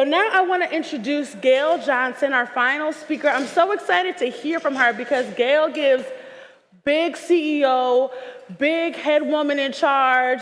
So now I want to introduce Gail Johnson, our final speaker. I'm so excited to hear from her because Gail gives big CEO, big head woman in charge,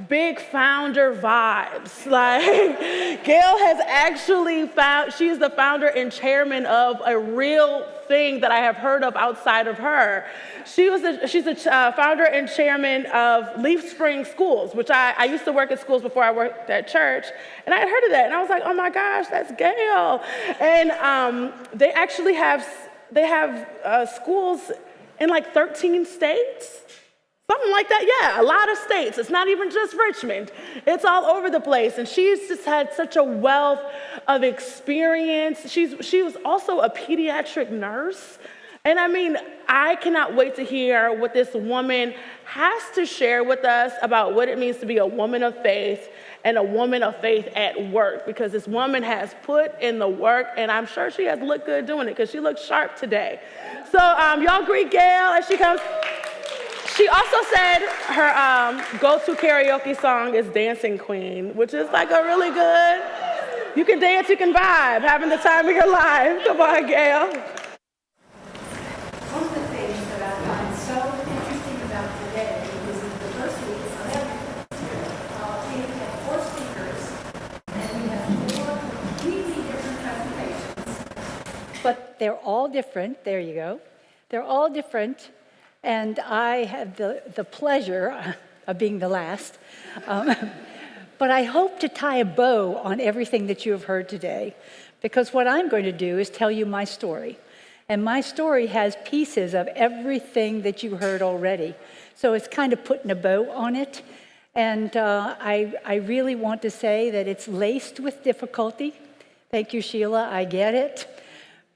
big founder vibes. Like, Gail has actually she's the founder and chairman of a real thing that I have heard of outside of her. She's the founder and chairman of Leaf Spring Schools, which I used to work at schools before I worked at church, and I had heard of that, and I was like, oh my gosh, that's Gail. And they actually have schools in like 13 states, something like that. Yeah, a lot of states. It's not even just Richmond. It's all over the place. And she's just had such a wealth of experience. She was also a pediatric nurse. And I mean, I cannot wait to hear what this woman has to share with us about what it means to be a woman of faith and a woman of faith at work, because this woman has put in the work, and I'm sure she has looked good doing it because she looks sharp today. So y'all greet Gail as she comes. She also said her go-to karaoke song is Dancing Queen, which is like a really good, you can dance, you can vibe, having the time of your life. Come on, Gail. One of the things that I find so interesting about today is the diversity of everything. We have 4 speakers, and we have 4 completely different presentations. But they're all different. There you go. They're all different, and I have the pleasure of being the last. But I hope to tie a bow on everything that you have heard today, because what I'm going to do is tell you my story. And my story has pieces of everything that you heard already. So it's kind of putting a bow on it. And I really want to say that it's laced with difficulty. Thank you, Sheila, I get it.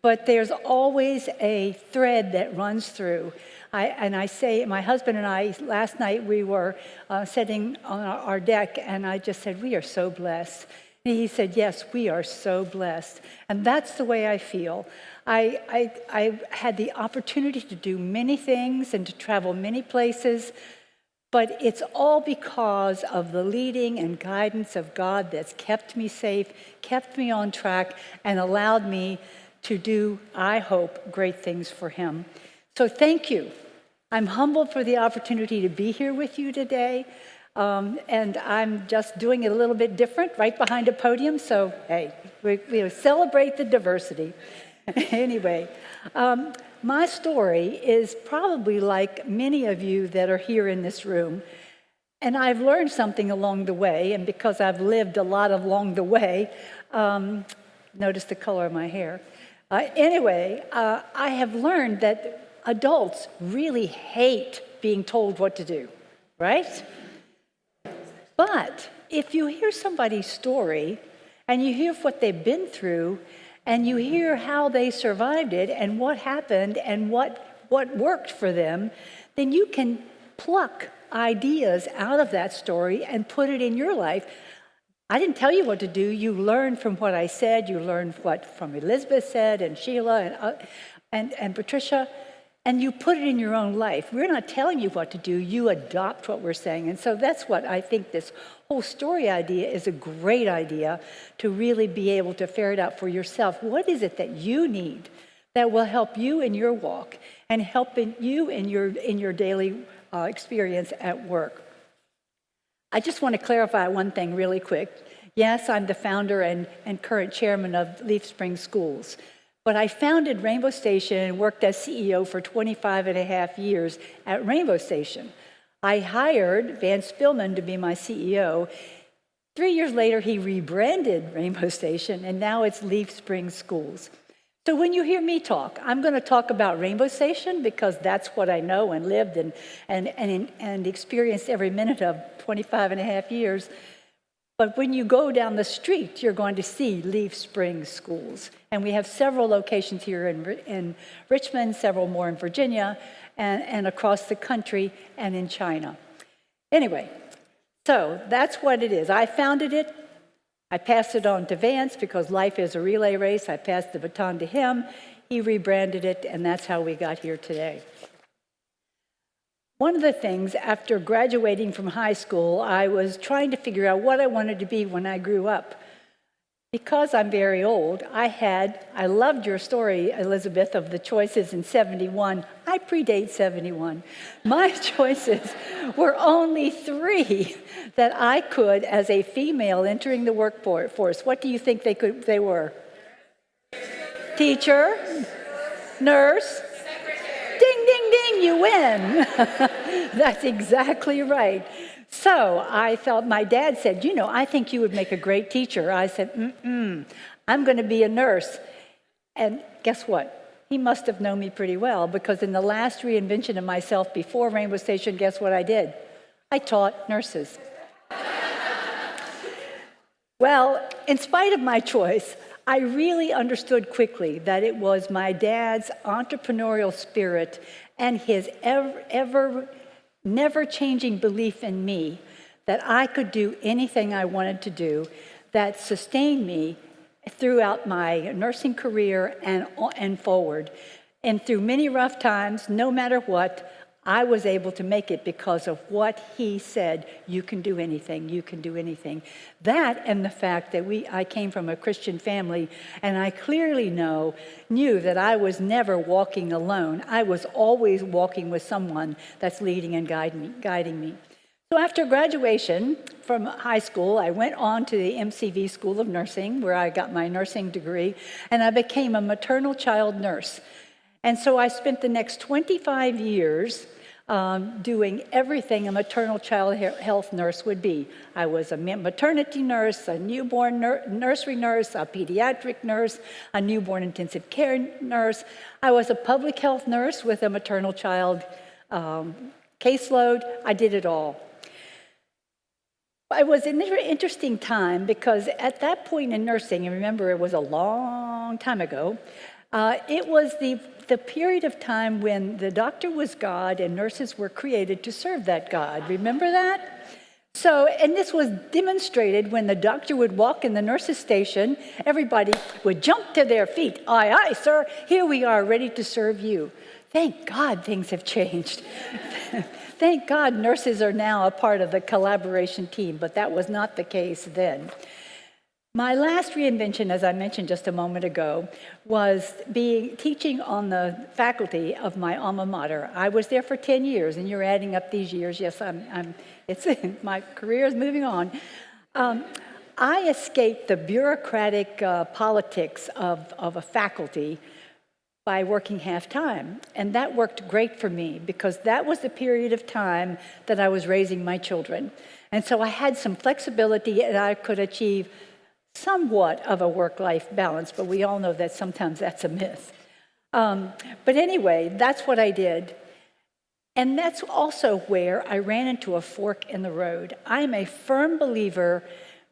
But there's always a thread that runs through. I say, my husband and I, last night we were sitting on our deck, and I just said, we are so blessed. And he said, yes, we are so blessed. And that's the way I feel. I had the opportunity to do many things and to travel many places, but it's all because of the leading and guidance of God that's kept me safe, kept me on track, and allowed me to do, I hope, great things for him. So thank you. I'm humbled for the opportunity to be here with you today. And I'm just doing it a little bit different, right behind a podium. So, hey, we celebrate the diversity. Anyway, my story is probably like many of you that are here in this room. And I've learned something along the way. And because I've lived a lot along the way, notice the color of my hair. I have learned that adults really hate being told what to do, right? But if you hear somebody's story and you hear what they've been through and you hear how they survived it and what happened and what worked for them, then you can pluck ideas out of that story and put it in your life. I didn't tell you what to do. You learned from what I said. You learned what from Elizabeth said and Sheila and Patricia. And you put it in your own life. We're not telling you what to do. You adopt what we're saying. And so that's what I think this whole story idea is a great idea, to really be able to ferret out for yourself. What is it that you need that will help you in your walk and help you in your daily experience at work? I just want to clarify one thing really quick. Yes, I'm the founder and current chairman of Leaf Spring Schools. But I founded Rainbow Station and worked as CEO for 25 and a half years at Rainbow Station. I hired Van Spillman to be my CEO. 3 years later, he rebranded Rainbow Station, and now it's Leaf Spring Schools. So when you hear me talk, I'm going to talk about Rainbow Station because that's what I know and lived and experienced every minute of 25 and a half years. But when you go down the street, you're going to see Leaf Spring Schools. And we have several locations here in Richmond, several more in Virginia, and across the country and in China. Anyway, so that's what it is. I founded it. I passed it on to Vance because life is a relay race. I passed the baton to him. He rebranded it, and that's how we got here today. One of the things, after graduating from high school, I was trying to figure out what I wanted to be when I grew up. Because I'm very old, I loved your story, Elizabeth, of the choices in 71. I predate 71. My choices were only 3 that I could, as a female entering the workforce. What do you think they were? Teacher, nurse, ding, ding, ding, you win. That's exactly right. So I felt, my dad said, I think you would make a great teacher. I said, I'm going to be a nurse. And guess what? He must have known me pretty well, because in the last reinvention of myself before Rainbow Station, guess what I did? I taught nurses. Well, in spite of my choice, I really understood quickly that it was my dad's entrepreneurial spirit and his never-changing belief in me that I could do anything I wanted to do that sustained me throughout my nursing career and forward. And through many rough times, no matter what, I was able to make it because of what he said. You can do anything, you can do anything. That, and the fact that I came from a Christian family, and I clearly knew that I was never walking alone. I was always walking with someone that's leading and guiding me. So after graduation from high school, I went on to the MCV School of Nursing, where I got my nursing degree, and I became a maternal child nurse. And so I spent the next 25 years doing everything a maternal child health nurse would be. I was a maternity nurse, a newborn nursery nurse, a pediatric nurse, a newborn intensive care nurse. I was a public health nurse with a maternal child caseload. I did it all. It was an interesting time, because at that point in nursing, and remember it was a long time ago, it was the period of time when the doctor was God and nurses were created to serve that God. Remember that? So, and this was demonstrated when the doctor would walk in the nurse's station, everybody would jump to their feet. Aye, aye, sir, here we are, ready to serve you. Thank God things have changed. Thank God nurses are now a part of the collaboration team, but that was not the case then. My last reinvention, as I mentioned just a moment ago, was teaching on the faculty of my alma mater. I was there for 10 years, and you're adding up these years. Yes, my career is moving on. I escaped the bureaucratic politics of a faculty by working half-time, and that worked great for me, because that was the period of time that I was raising my children. And so I had some flexibility, and I could achieve somewhat of a work-life balance, but we all know that sometimes that's a myth. But anyway, that's what I did. And that's also where I ran into a fork in the road. I'm a firm believer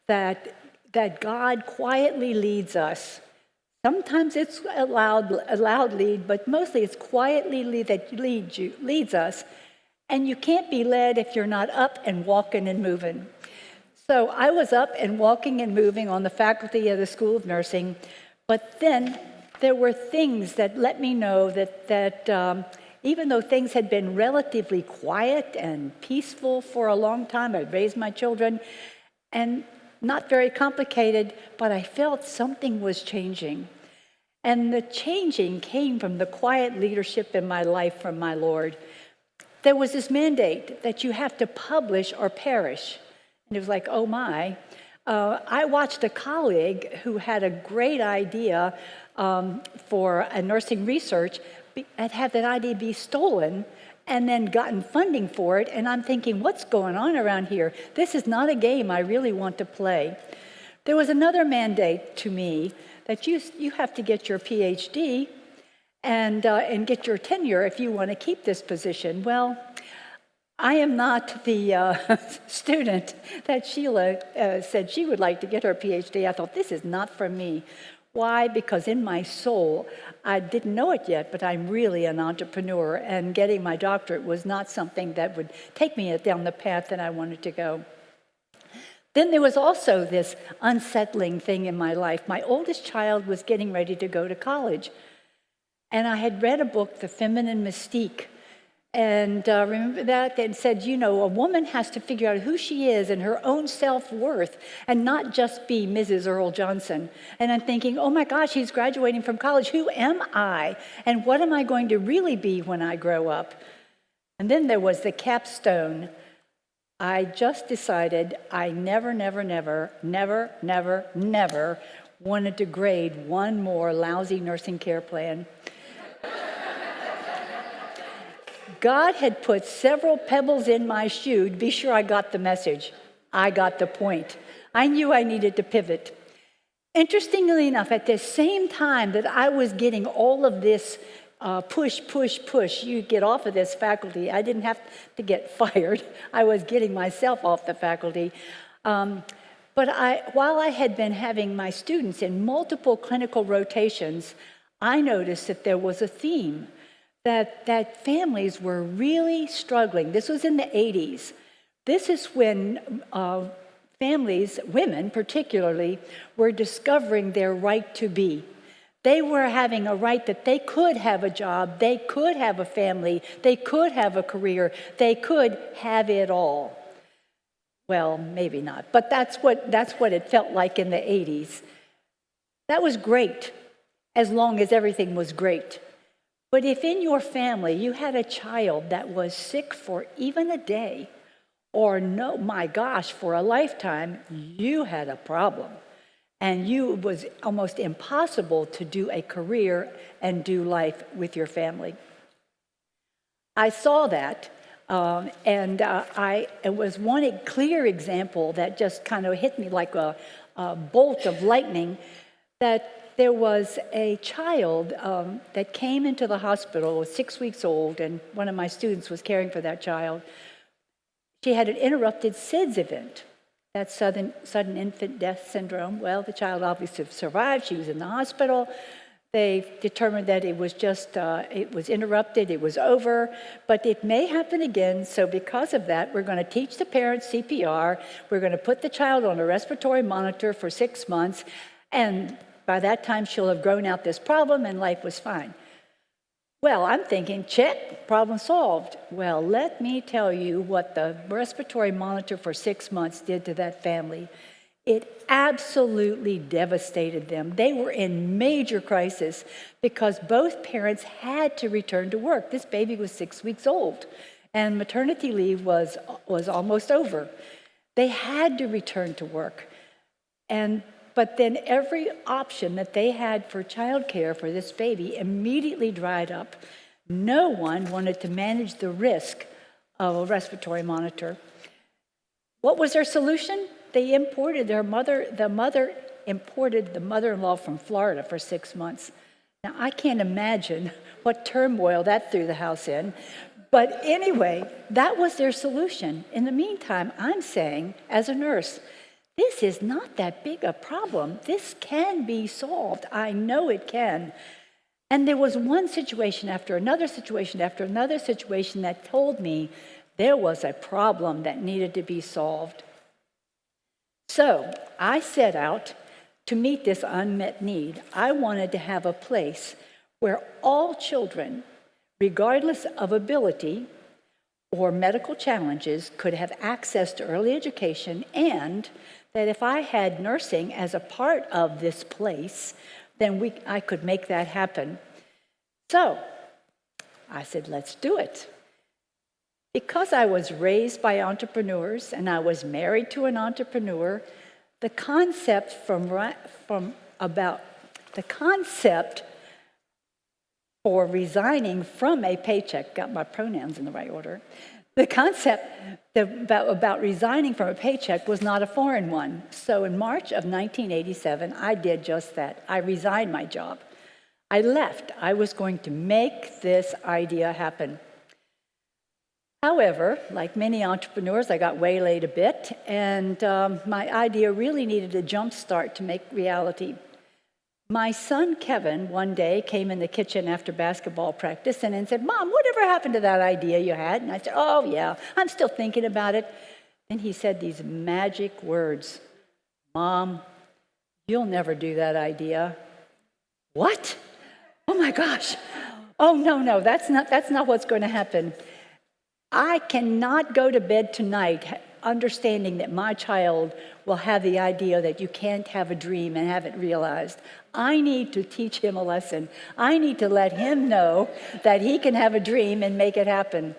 that God quietly leads us. Sometimes it's a loud lead, but mostly it's quietly that leads us. And you can't be led if you're not up and walking and moving. So I was up and walking and moving on the faculty of the School of Nursing, but then there were things that let me know that even though things had been relatively quiet and peaceful for a long time, I'd raised my children, and not very complicated, but I felt something was changing. And the changing came from the quiet leadership in my life from my Lord. There was this mandate that you have to publish or perish. And it was like, oh my. I watched a colleague who had a great idea for a nursing research, and had that idea be stolen and then gotten funding for it. And I'm thinking, what's going on around here? This is not a game I really want to play. There was another mandate to me that you have to get your PhD and get your tenure if you want to keep this position. Well, I am not the student that Sheila said she would like to get her PhD. I thought, this is not for me. Why? Because in my soul, I didn't know it yet, but I'm really an entrepreneur, and getting my doctorate was not something that would take me down the path that I wanted to go. Then there was also this unsettling thing in my life. My oldest child was getting ready to go to college, and I had read a book, The Feminine Mystique, And remember that? They said, you know, a woman has to figure out who she is and her own self-worth and not just be Mrs. Earl Johnson. And I'm thinking, oh my gosh, he's graduating from college. Who am I? And what am I going to really be when I grow up? And then there was the capstone. I just decided I never wanted to grade one more lousy nursing care plan. God had put several pebbles in my shoe to be sure I got the message. I got the point. I knew I needed to pivot. Interestingly enough, at the same time that I was getting all of this push, you get off of this faculty. I didn't have to get fired. I was getting myself off the faculty. But while I had been having my students in multiple clinical rotations, I noticed that there was a theme. That families were really struggling. This was in the 80s. This is when families, women particularly, were discovering their right to be. They were having a right that they could have a job, they could have a family, they could have a career, they could have it all. Well, maybe not, but that's what it felt like in the 80s. That was great, as long as everything was great. But if in your family you had a child that was sick for even a day, or no, my gosh, for a lifetime, you had a problem. And it was almost impossible to do a career and do life with your family. I saw that, it was one clear example that just kind of hit me like a bolt of lightning, that there was a child that came into the hospital, was 6 weeks old, and one of my students was caring for that child. She had an interrupted SIDS event, that's sudden infant death syndrome. Well, the child obviously survived. She was in the hospital. They determined that it was it was interrupted, it was over, but it may happen again. So because of that, we're going to teach the parents CPR. We're going to put the child on a respiratory monitor for 6 months, and by that time, she'll have grown out this problem and life was fine. Well, I'm thinking, check, problem solved. Well, let me tell you what the respiratory monitor for 6 months did to that family. It absolutely devastated them. They were in major crisis because both parents had to return to work. This baby was 6 weeks old, and maternity leave was almost over. They had to return to work. But then every option that they had for childcare for this baby immediately dried up. No one wanted to manage the risk of a respiratory monitor. What was their solution? They imported the mother imported the mother-in-law from Florida for 6 months. Now, I can't imagine what turmoil that threw the house in. But anyway, that was their solution. In the meantime, I'm saying, as a nurse, this is not that big a problem. This can be solved. I know it can. And there was one situation after another situation after another situation that told me there was a problem that needed to be solved. So I set out to meet this unmet need. I wanted to have a place where all children, regardless of ability or medical challenges, could have access to early education, and that if I had nursing as a part of this place, then I could make that happen. So I said, let's do it. Because I was raised by entrepreneurs and I was married to an entrepreneur, the concept for resigning from a paycheck, got my pronouns in the right order, the concept about resigning from a paycheck was not a foreign one. So in March of 1987, I did just that. I resigned my job. I left. I was going to make this idea happen. However, like many entrepreneurs, I got waylaid a bit, and my idea really needed a jump start to make reality. My son, Kevin, one day came in the kitchen after basketball practice and said, "Mom, whatever happened to that idea you had?" And I said, "Oh, yeah, I'm still thinking about it." Then he said these magic words, "Mom, you'll never do that idea." What? Oh my gosh. Oh, no, that's not what's going to happen. I cannot go to bed tonight understanding that my child will have the idea that you can't have a dream and have it realized. I need to teach him a lesson. I need to let him know that he can have a dream and make it happen.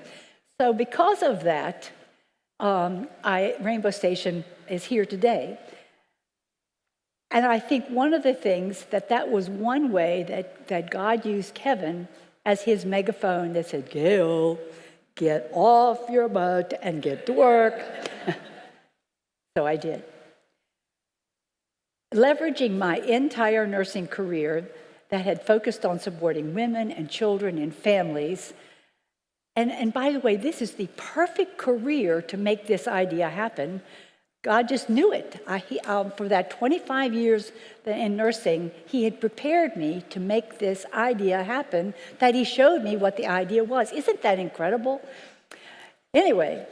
So because of that, Rainbow Station is here today. And I think one of the things that was one way that God used Kevin as his megaphone that said, Gail, get off your butt and get to work. So I did. Leveraging my entire nursing career that had focused on supporting women and children and families. And by the way, this is the perfect career to make this idea happen. God just knew it. For that 25 years in nursing, he had prepared me to make this idea happen, that he showed me what the idea was. Isn't that incredible? Anyway,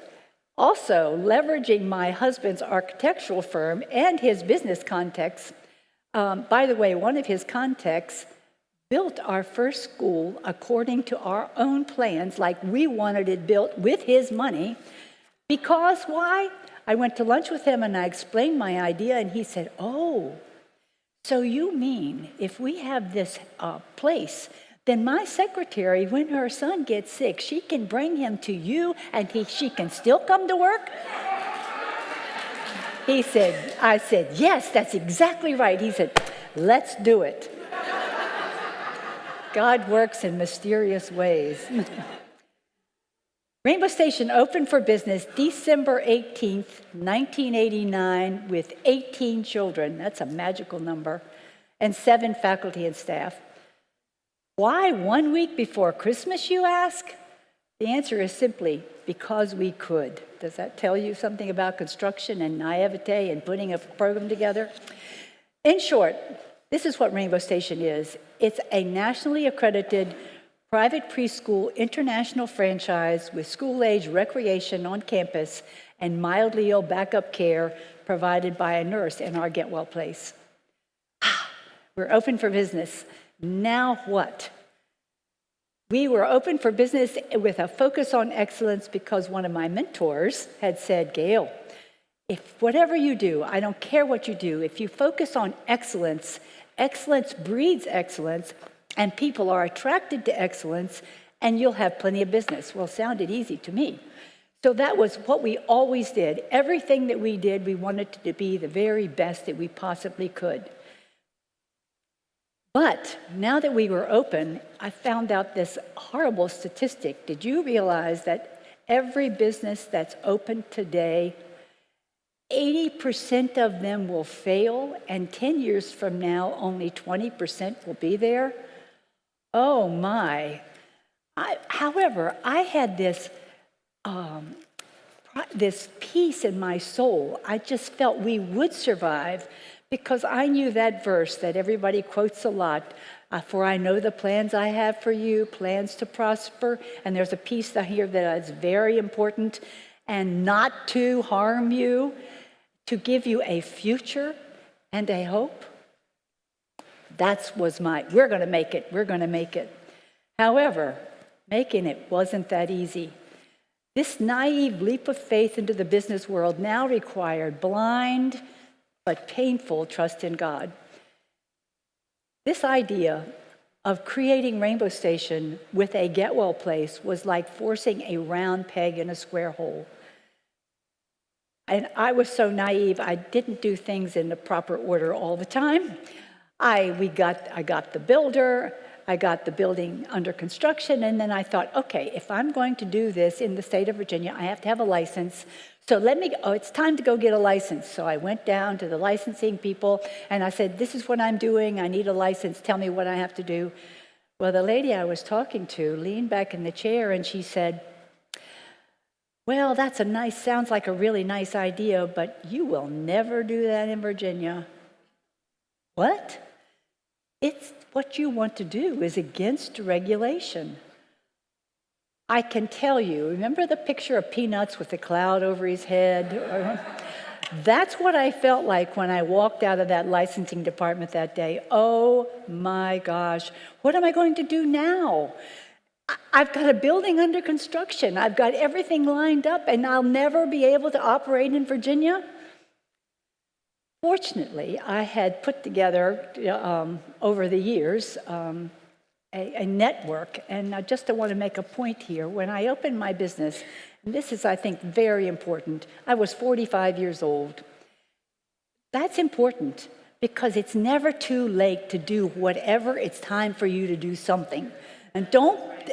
also leveraging my husband's architectural firm and his business context. By the way, one of his contacts built our first school according to our own plans, like we wanted it built with his money. Because why? I went to lunch with him and I explained my idea, and he said, oh, so you mean if we have this place, then my secretary, when her son gets sick, she can bring him to you and she can still come to work? I said, yes, that's exactly right. He said, let's do it. God works in mysterious ways. Rainbow Station opened for business December 18th, 1989, with 18 children. That's a magical number. And 7 faculty and staff. Why 1 week before Christmas, you ask? The answer is simply because we could. Does that tell you something about construction and naivete and putting a program together? In short, this is what Rainbow Station is. It's a nationally accredited private preschool international franchise with school-age recreation on campus and mildly ill backup care provided by a nurse in our Get Well place. We're open for business. Now what? We were open for business with a focus on excellence because one of my mentors had said, Gail, if whatever you do, I don't care what you do, if you focus on excellence, excellence breeds excellence, and people are attracted to excellence, and you'll have plenty of business. Well, it sounded easy to me. So that was what we always did. Everything that we did, we wanted to be the very best that we possibly could. But now that we were open, I found out this horrible statistic. Did you realize that every business that's open today, 80% of them will fail, and 10 years from now, only 20% will be there? Oh my. However, I had this peace in my soul. I just felt we would survive because I knew that verse that everybody quotes a lot. For I know the plans I have for you, plans to prosper. And there's a piece here that is very important, and not to harm you, to give you a future and a hope. That was we're going to make it, we're going to make it. However, making it wasn't that easy. This naive leap of faith into the business world now required blind but painful trust in God. This idea of creating Rainbow Station with a Get Well place was like forcing a round peg in a square hole. And I was so naive, I didn't do things in the proper order all the time. I got the builder, I got the building under construction, and then I thought, okay, if I'm going to do this in the state of Virginia, I have to have a license. So it's time to go get a license. So I went down to the licensing people, and I said, this is what I'm doing, I need a license, tell me what I have to do. Well, the lady I was talking to leaned back in the chair, and she said, well, sounds like a really nice idea, but you will never do that in Virginia. What? It's what you want to do is against regulation. I can tell you, remember the picture of Peanuts with the cloud over his head? That's what I felt like when I walked out of that licensing department that day. Oh my gosh, what am I going to do now? I've got a building under construction. I've got everything lined up, and I'll never be able to operate in Virginia. Fortunately, I had put together over the years a network, and I just want to make a point here. When I opened my business, and this is, I think, very important, I was 45 years old. That's important because it's never too late to do whatever it's time for you to do something. And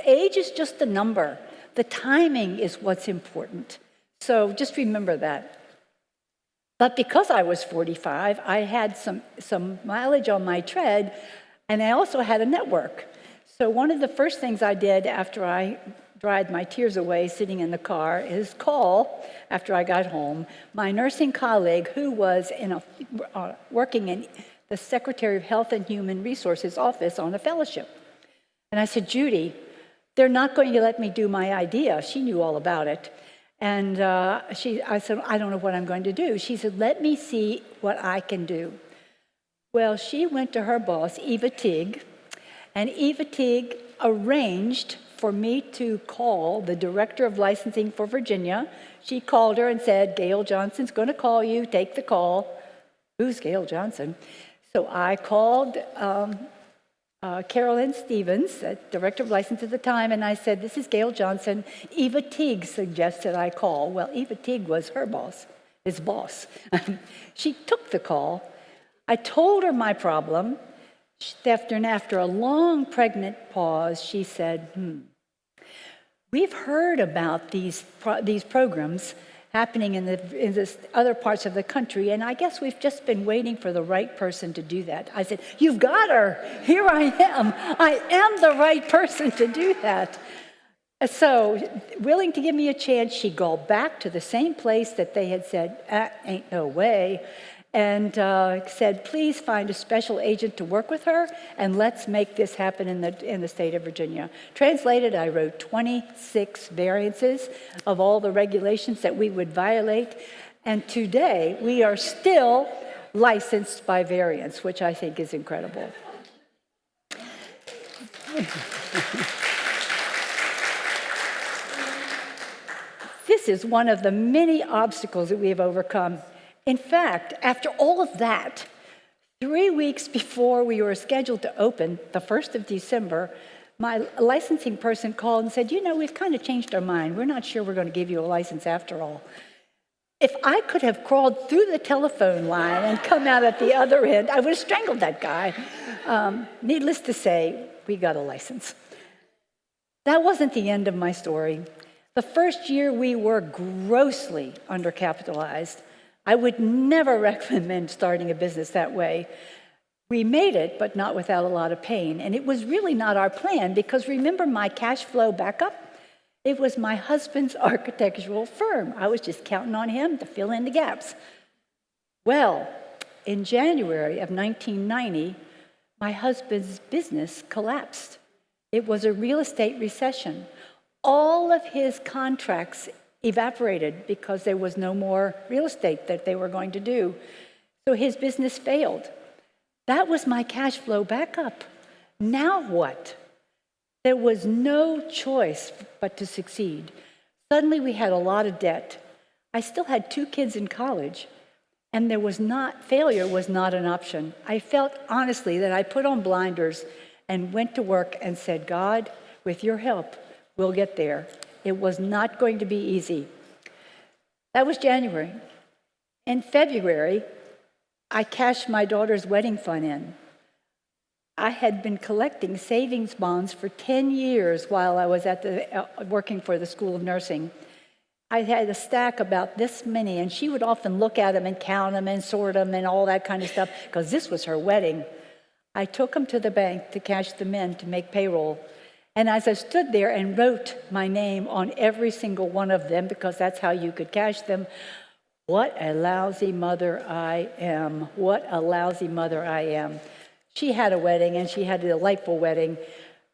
age is just a number. The timing is what's important. So just remember that. But because I was 45, I had some mileage on my tread, and I also had a network. So one of the first things I did after I dried my tears away sitting in the car is call, after I got home, my nursing colleague who was working in the Secretary of Health and Human Resources office on a fellowship. And I said, Judy, they're not going to let me do my idea. She knew all about it. And I said, I don't know what I'm going to do. She said, let me see what I can do. Well, she went to her boss, Eva Teague, and Eva Teague arranged for me to call the director of licensing for Virginia. She called her and said, Gail Johnson's going to call you, take the call. Who's Gail Johnson? So I called Carolyn Stevens, director of license at the time, and I said, this is Gail Johnson. Eva Teague suggested I call. Well, Eva Teague was her boss, his boss. She took the call. I told her my problem. After a long pregnant pause, she said, we've heard about these programs happening in this other parts of the country, and I guess we've just been waiting for the right person to do that. I said, you've got her. Here I am. I am the right person to do that. So, willing to give me a chance, she called back to the same place that they had said, ain't no way, and said, please find a special agent to work with her, and let's make this happen in the state of Virginia. Translated, I wrote 26 variances of all the regulations that we would violate, and today we are still licensed by variance, which I think is incredible. This is one of the many obstacles that we have overcome. In fact, after all of that, 3 weeks before we were scheduled to open, the 1st of December, my licensing person called and said, we've kind of changed our mind. We're not sure we're going to give you a license after all. If I could have crawled through the telephone line and come out at the other end, I would have strangled that guy. Needless to say, we got a license. That wasn't the end of my story. The first year, we were grossly undercapitalized. I would never recommend starting a business that way. We made it, but not without a lot of pain. And it was really not our plan because remember my cash flow backup? It was my husband's architectural firm. I was just counting on him to fill in the gaps. Well, in January of 1990, my husband's business collapsed. It was a real estate recession. All of his contracts evaporated because there was no more real estate that they were going to do. So his business failed. That was my cash flow backup. Now what? There was no choice but to succeed. Suddenly we had a lot of debt. I still had 2 kids in college, and failure was not an option. I felt honestly that I put on blinders and went to work and said, God, with your help, we'll get there. It was not going to be easy. That was January. In February, I cashed my daughter's wedding fund in. I had been collecting savings bonds for 10 years while I was working for the School of Nursing. I had a stack about this many, and she would often look at them and count them and sort them and all that kind of stuff, because this was her wedding. I took them to the bank to cash them in to make payroll. And as I stood there and wrote my name on every single one of them, because that's how you could cash them, what a lousy mother I am. What a lousy mother I am. She had a wedding, and she had a delightful wedding,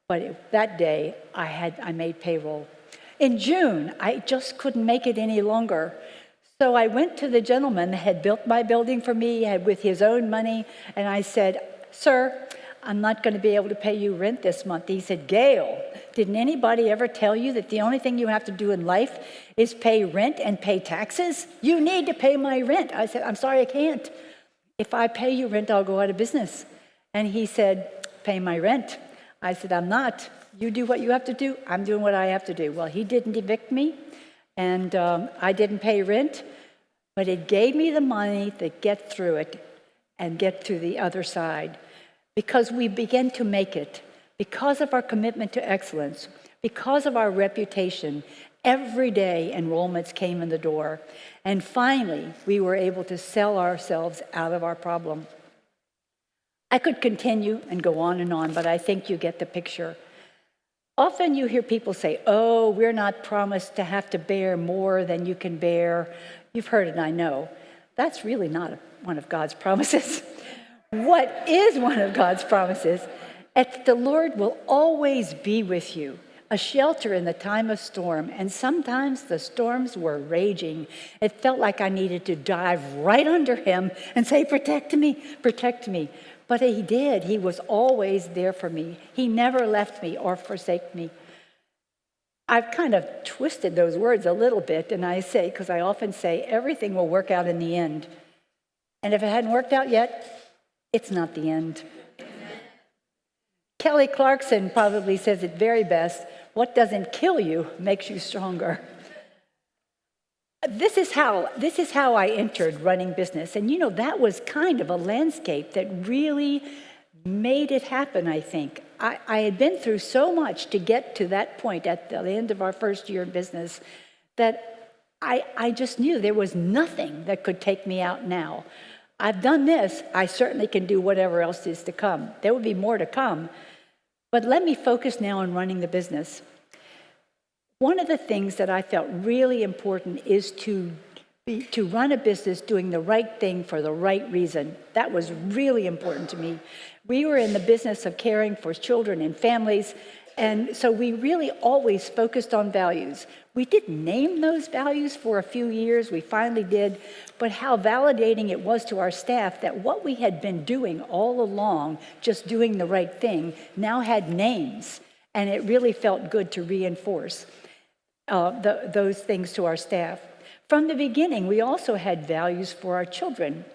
but that day I made payroll. In June, I just couldn't make it any longer. So I went to the gentleman that had built my building for me with his own money, and I said, Sir, I'm not going to be able to pay you rent this month. He said, Gail, didn't anybody ever tell you that the only thing you have to do in life is pay rent and pay taxes? You need to pay my rent. I said, I'm sorry, I can't. If I pay you rent, I'll go out of business. And he said, pay my rent. I said, I'm not. You do what you have to do. I'm doing what I have to do. Well, he didn't evict me, and I didn't pay rent, but it gave me the money to get through it and get to the other side. Because we began to make it, because of our commitment to excellence, because of our reputation, every day enrollments came in the door. And finally, we were able to sell ourselves out of our problem. I could continue and go on, but I think you get the picture. Often you hear people say, oh, we're not promised to have to bear more than you can bear. You've heard it, I know. That's really not one of God's promises. What is one of God's promises? That the Lord will always be with you, a shelter in the time of storm. And sometimes the storms were raging. It felt like I needed to dive right under him and say, protect me, protect me. But he did. He was always there for me. He never left me or forsake me. I've kind of twisted those words a little bit, and I say, because I often say, everything will work out in the end. And if it hadn't worked out yet, it's not the end. Kelly Clarkson probably says it very best, what doesn't kill you makes you stronger. This is how I entered running business. And that was kind of a landscape that really made it happen, I think. I had been through so much to get to that point at the end of our first year in business that I just knew there was nothing that could take me out now. I've done this, I certainly can do whatever else is to come. There will be more to come. But let me focus now on running the business. One of the things that I felt really important is to run a business doing the right thing for the right reason. That was really important to me. We were in the business of caring for children and families, and so we really always focused on values. We didn't name those values for a few years, we finally did, but how validating it was to our staff that what we had been doing all along, just doing the right thing, now had names, and it really felt good to reinforce those things to our staff. From the beginning, we also had values for our children.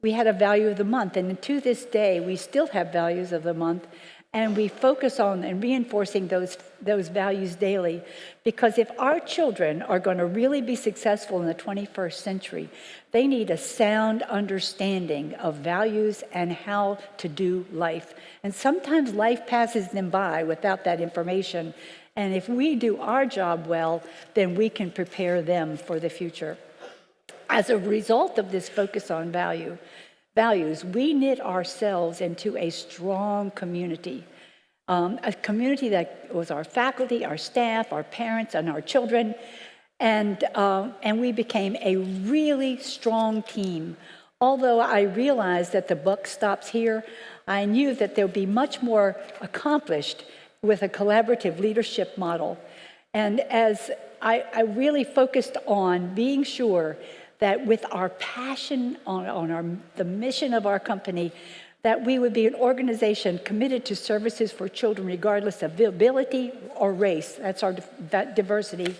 We had a value of the month, and to this day, we still have values of the month, and we focus on and reinforcing those values daily, because if our children are going to really be successful in the 21st century, they need a sound understanding of values and how to do life. And sometimes life passes them by without that information. And if we do our job well, then we can prepare them for the future. As a result of this focus on values, we knit ourselves into a strong community. A community that was our faculty, our staff, our parents, and our children. And we became a really strong team. Although I realized that the buck stops here, I knew that there would be much more accomplished with a collaborative leadership model. And as I really focused on being sure that with our passion on the mission of our company, that we would be an organization committed to services for children regardless of ability or race. That's that diversity.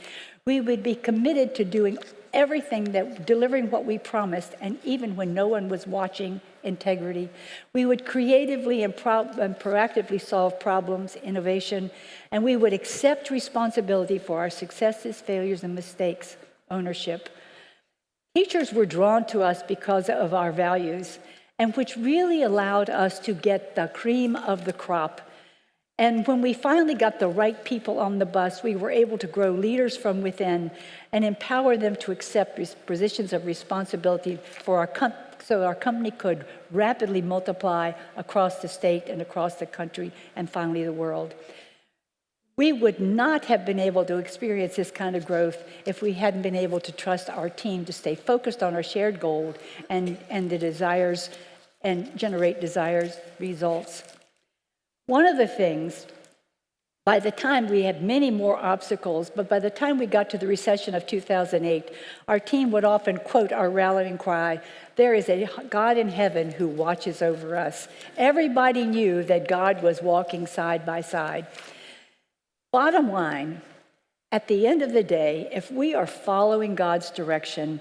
We would be committed to doing everything delivering what we promised, and even when no one was watching, integrity. We would creatively and proactively solve problems, innovation, and we would accept responsibility for our successes, failures, and mistakes, ownership. Teachers were drawn to us because of our values, and which really allowed us to get the cream of the crop. And when we finally got the right people on the bus, we were able to grow leaders from within and empower them to accept positions of responsibility for so our company could rapidly multiply across the state and across the country and finally the world. We would not have been able to experience this kind of growth if we hadn't been able to trust our team to stay focused on our shared goal and the desires and generate desired results. One of the things By the time we had many more obstacles, but by the time we got to the recession of 2008, our team would often quote our rallying cry, "There is a God in heaven who watches over us." Everybody knew that God was walking side by side. Bottom line, at the end of the day, if we are following God's direction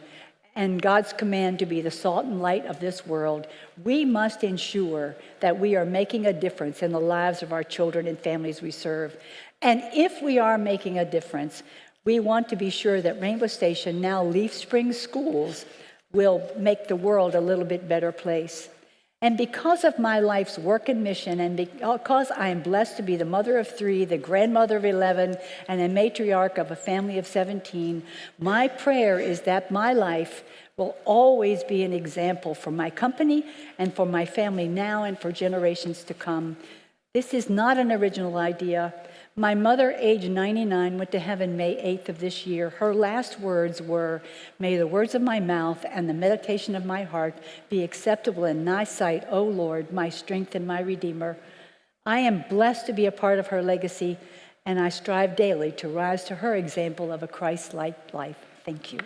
and God's command to be the salt and light of this world, we must ensure that we are making a difference in the lives of our children and families we serve. And if we are making a difference, we want to be sure that Rainbow Station, now Leaf Springs Schools, will make the world a little bit better place. And because of my life's work and mission, and because I am blessed to be the mother of 3, the grandmother of 11, and a matriarch of a family of 17, my prayer is that my life will always be an example for my company and for my family now and for generations to come. This is not an original idea. My mother, aged 99, went to heaven May 8th of this year. Her last words were, "May the words of my mouth and the meditation of my heart be acceptable in thy sight, O Lord, my strength and my redeemer." I am blessed to be a part of her legacy, and I strive daily to rise to her example of a Christ-like life. Thank you.